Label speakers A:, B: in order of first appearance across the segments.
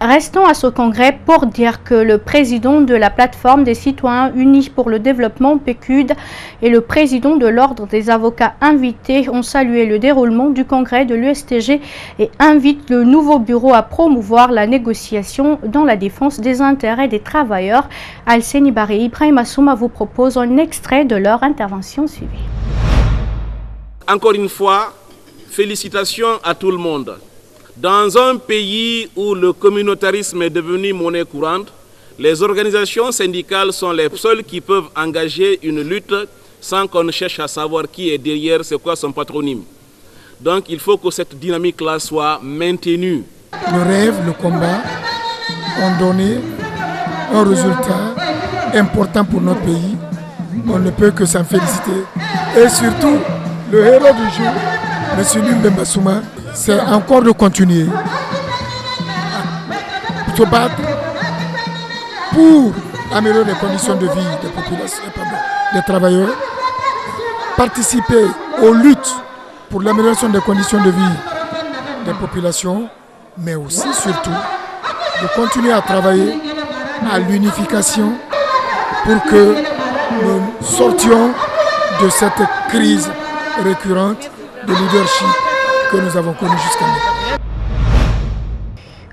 A: Restons à ce congrès pour dire que le président de la plateforme des citoyens unis pour le développement PQD et le président de l'ordre des avocats invités ont salué le déroulement du congrès de l'USTG et invitent le nouveau bureau à promouvoir la négociation dans la défense des intérêts des travailleurs. Alseni Baré et Ibrahim Assouma vous proposent un extrait de leur intervention suivie.
B: Encore une fois, félicitations à tout le monde. Dans un pays où le communautarisme est devenu monnaie courante, les organisations syndicales sont les seules qui peuvent engager une lutte sans qu'on ne cherche à savoir qui est derrière, c'est quoi son patronyme. Donc il faut que cette dynamique-là soit maintenue.
C: Le rêve, le combat ont donné un résultat important pour notre pays. On ne peut que s'en féliciter. Et surtout, le héros du jour, M. Lumbemba Souma, c'est encore de continuer à se battre pour améliorer les conditions de vie des populations, des travailleurs, participer aux luttes pour l'amélioration des conditions de vie des populations, mais aussi, surtout, de continuer à travailler à l'unification pour que nous sortions de cette crise récurrente de leadership que nous avons connu jusqu'à maintenant.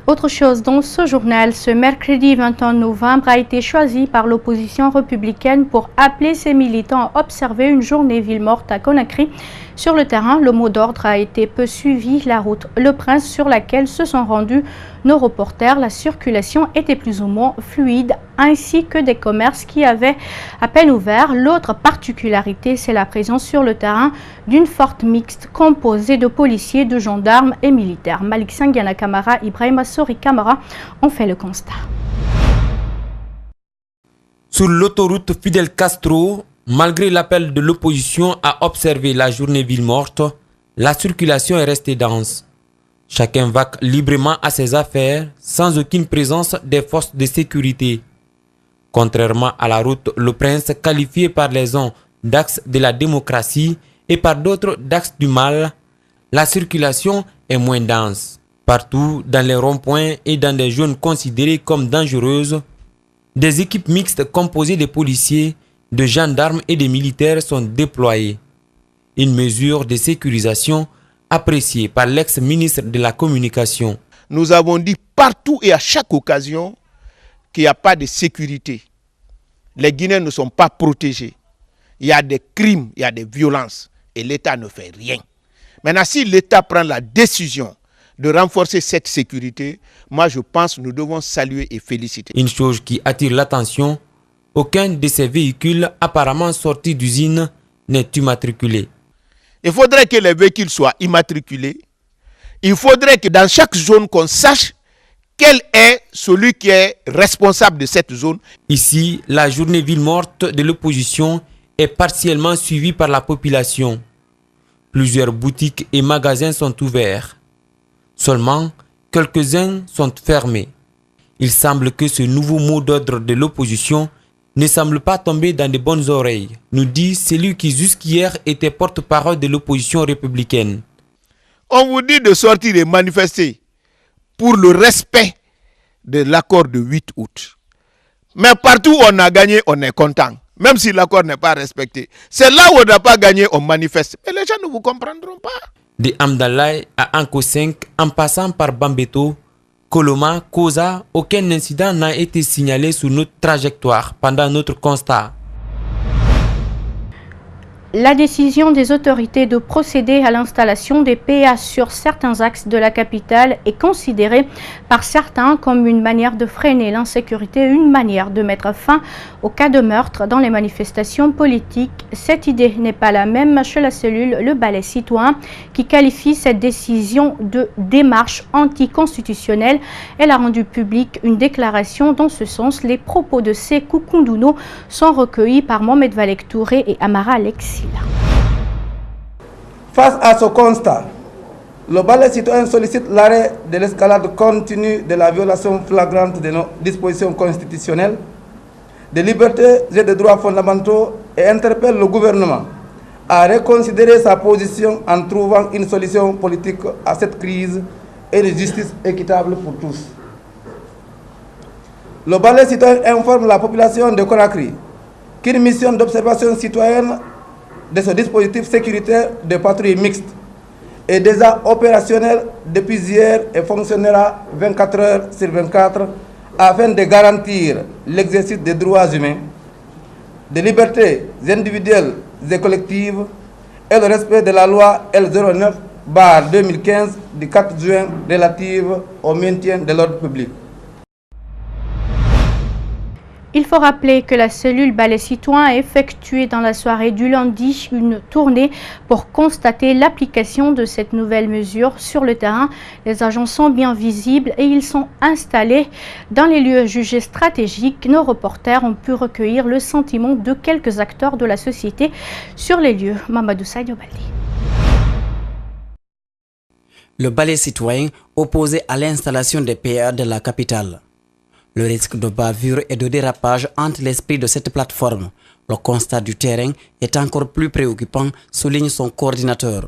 A: Autre chose dans ce journal, ce mercredi 21 novembre a été choisi par l'opposition républicaine pour appeler ses militants à observer une journée ville morte à Conakry. Sur le terrain, le mot d'ordre a été peu suivi. La route Le Prince sur laquelle se sont rendus nos reporters, la circulation était plus ou moins fluide, ainsi que des commerces qui avaient à peine ouvert. L'autre particularité, c'est la présence sur le terrain d'une forte mixte composée de policiers, de gendarmes et militaires. Malik Sangiana Kamara, Ibrahim Assori Kamara ont fait le constat.
D: Sur l'autoroute Fidel Castro, malgré l'appel de l'opposition à observer la journée ville morte, la circulation est restée dense. Chacun vaque librement à ses affaires sans aucune présence des forces de sécurité. Contrairement à la route Le Prince, qualifiée par les uns d'axe de la démocratie et par d'autres d'axe du mal, la circulation est moins dense. Partout, dans les ronds-points et dans des zones considérées comme dangereuses, des équipes mixtes composées de policiers, de gendarmes et de militaires sont déployées. Une mesure de sécurisation appréciée par l'ex-ministre de la Communication.
E: Nous avons dit partout et à chaque occasion qu'il n'y a pas de sécurité. Les Guinéens ne sont pas protégés. Il y a des crimes, il y a des violences et l'État ne fait rien. Maintenant, si l'État prend la décision de renforcer cette sécurité, moi je pense que nous devons saluer et féliciter.
D: Une chose qui attire l'attention, aucun de ces véhicules apparemment sortis d'usine n'est immatriculé.
E: Il faudrait que les véhicules soient immatriculés. Il faudrait que dans chaque zone, qu'on sache quel est celui qui est responsable de cette zone.
D: Ici, la journée ville morte de l'opposition est partiellement suivie par la population. Plusieurs boutiques et magasins sont ouverts. Seulement, quelques-uns sont fermés. Il semble que ce nouveau mot d'ordre de l'opposition ne semble pas tomber dans de bonnes oreilles, nous dit celui qui jusqu'hier était porte-parole de l'opposition républicaine.
E: On vous dit de sortir et manifester pour le respect de l'accord de 8 août. Mais partout où on a gagné, on est content. Même si l'accord n'est pas respecté. C'est là où on n'a pas gagné, on manifeste. Mais les gens ne vous comprendront pas.
D: De Amdalaï à Anko 5, en passant par Bambeto, Koloma, Koza, aucun incident n'a été signalé sur notre trajectoire pendant notre constat.
A: La décision des autorités de procéder à l'installation des PA sur certains axes de la capitale est considérée par certains comme une manière de freiner l'insécurité, une manière de mettre fin au cas de meurtre dans les manifestations politiques. Cette idée n'est pas la même chez la cellule Le Balai Citoyen qui qualifie cette décision de démarche anticonstitutionnelle. Elle a rendu publique une déclaration dans ce sens. Les propos de Sékou Koundouno sont recueillis par Mohamed Valek Touré et Amara Alexis.
F: Face à ce constat, le Balai Citoyen sollicite l'arrêt de l'escalade continue de la violation flagrante de nos dispositions constitutionnelles, des libertés et des droits fondamentaux et interpelle le gouvernement à reconsidérer sa position en trouvant une solution politique à cette crise et une justice équitable pour tous. Le balai citoyen informe la population de Conakry qu'une mission d'observation citoyenne de ce dispositif sécuritaire de patrouille mixte est déjà opérationnelle depuis hier et fonctionnera 24 heures sur 24 afin de garantir l'exercice des droits humains, des libertés individuelles et collectives et le respect de la loi L09/2015 du 4 juin relative au maintien de l'ordre public.
A: Il faut rappeler que la cellule balai citoyen a effectué dans la soirée du lundi une tournée pour constater l'application de cette nouvelle mesure sur le terrain. Les agents sont bien visibles et ils sont installés dans les lieux jugés stratégiques. Nos reporters ont pu recueillir le sentiment de quelques acteurs de la société sur les lieux. Mamadou Sadio Baldi.
G: Le balai citoyen opposé à l'installation des PA de la capitale. Le risque de bavure et de dérapage entre l'esprit de cette plateforme. Le constat du terrain est encore plus préoccupant, souligne son coordinateur.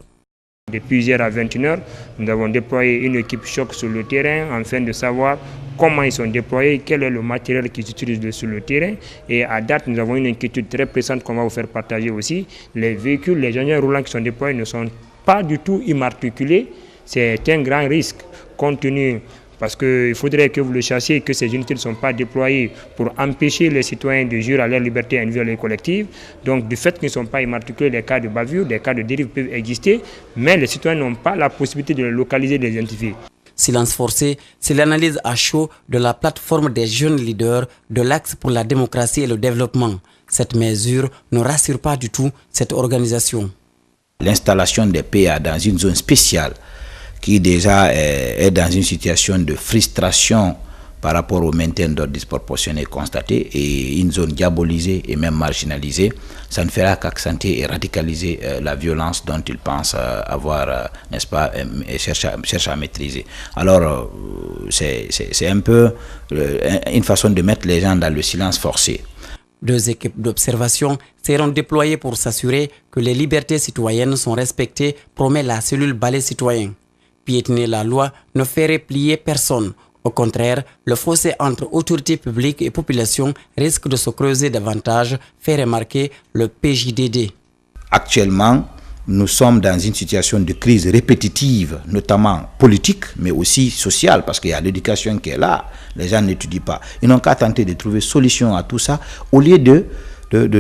H: Depuis hier à 21h, nous avons déployé une équipe choc sur le terrain afin de savoir comment ils sont déployés, quel est le matériel qu'ils utilisent sur le terrain. Et à date, nous avons une inquiétude très pressante qu'on va vous faire partager aussi. Les véhicules, les engins roulants qui sont déployés ne sont pas du tout immatriculés. C'est un grand risque compte tenu. Parce qu'il faudrait que vous le sachiez que ces unités ne sont pas déployées pour empêcher les citoyens de jurer à leur liberté individuelle et collective. Donc du fait qu'ils ne sont pas immatriculés, des cas de bavure, des cas de dérive peuvent exister, mais les citoyens n'ont pas la possibilité de les localiser, de les identifier.
G: Silence forcé, c'est l'analyse à chaud de la plateforme des jeunes leaders de l'Axe pour la démocratie et le développement. Cette mesure ne rassure pas du tout cette organisation.
I: L'installation des PA dans une zone spéciale qui déjà est dans une situation de frustration par rapport au maintien d'ordre disproportionné constaté et une zone diabolisée et même marginalisée, ça ne fera qu'accentuer et radicaliser la violence dont ils pensent avoir, n'est-ce pas, et cherchent à maîtriser. Alors, c'est un peu une façon de mettre les gens dans le silence forcé.
G: 2 équipes d'observation seront déployées pour s'assurer que les libertés citoyennes sont respectées, promet la cellule balai citoyen. Piétiner la loi ne ferait plier personne. Au contraire, le fossé entre autorités publiques et population risque de se creuser davantage, fait remarquer le PJDD.
I: Actuellement, nous sommes dans une situation de crise répétitive, notamment politique, mais aussi sociale, parce qu'il y a l'éducation qui est là. Les gens n'étudient pas. Ils n'ont qu'à tenter de trouver solution à tout ça, au lieu de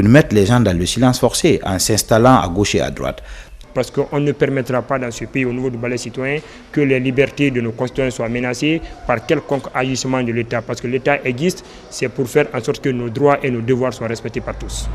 I: mettre les gens dans le silence forcé, en s'installant à gauche et à droite.
H: Parce qu'on ne permettra pas dans ce pays, au niveau du balai citoyen, que les libertés de nos concitoyens soient menacées par quelconque agissement de l'État. Parce que l'État existe, c'est pour faire en sorte que nos droits et nos devoirs soient respectés par tous.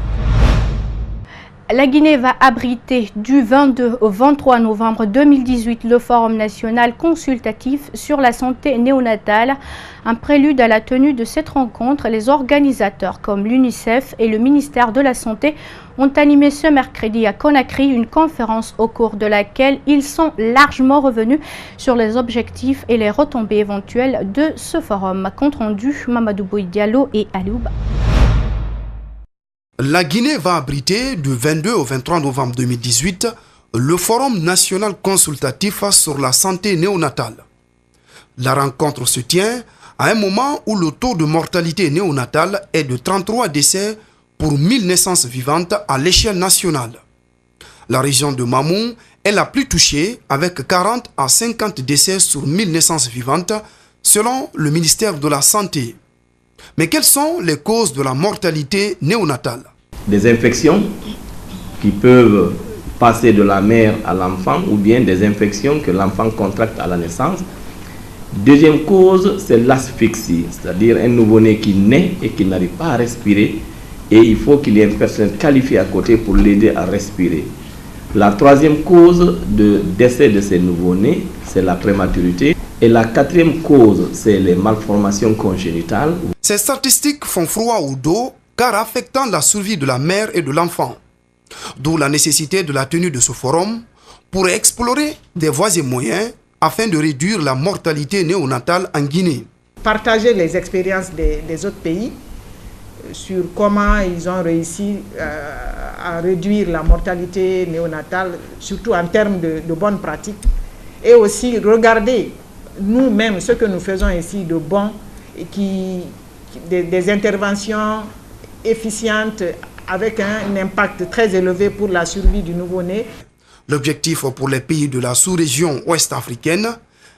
A: La Guinée va abriter du 22 au 23 novembre 2018 le Forum national consultatif sur la santé néonatale. Un prélude à la tenue de cette rencontre, les organisateurs comme l'UNICEF et le ministère de la Santé ont animé ce mercredi à Conakry une conférence au cours de laquelle ils sont largement revenus sur les objectifs et les retombées éventuelles de ce forum. Compte rendu, Mamadou Boy Diallo et Aliouba.
J: La Guinée va abriter du 22 au 23 novembre 2018 le Forum national consultatif sur la santé néonatale. La rencontre se tient à un moment où le taux de mortalité néonatale est de 33 décès pour 1000 naissances vivantes à l'échelle nationale. La région de Mamou est la plus touchée avec 40 à 50 décès sur 1000 naissances vivantes selon le ministère de la Santé. Mais quelles sont les causes de la mortalité néonatale?
K: Des infections qui peuvent passer de la mère à l'enfant ou bien des infections que l'enfant contracte à la naissance. Deuxième cause, c'est l'asphyxie, c'est-à-dire un nouveau-né qui naît et qui n'arrive pas à respirer et il faut qu'il y ait une personne qualifiée à côté pour l'aider à respirer. La troisième cause de décès de ces nouveau-nés, c'est la prématurité. Et la quatrième cause, c'est les malformations congénitales.
J: Ces statistiques font froid au dos car affectant la survie de la mère et de l'enfant. D'où la nécessité de la tenue de ce forum pour explorer des voies et moyens afin de réduire la mortalité néonatale en Guinée.
L: Partager les expériences des autres pays sur comment ils ont réussi à réduire la mortalité néonatale, surtout en termes de bonnes pratiques, et aussi regarder nous-mêmes ce que nous faisons ici de bon et qui des interventions efficientes avec un impact très élevé pour la survie du nouveau-né.
J: L'objectif pour les pays de la sous-région ouest-africaine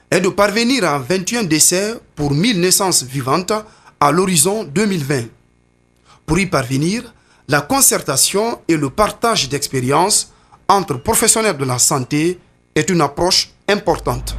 J: est de parvenir à 21 décès pour 1000 naissances vivantes à l'horizon 2020. Pour y parvenir, la concertation et le partage d'expériences entre professionnels de la santé est une approche importante.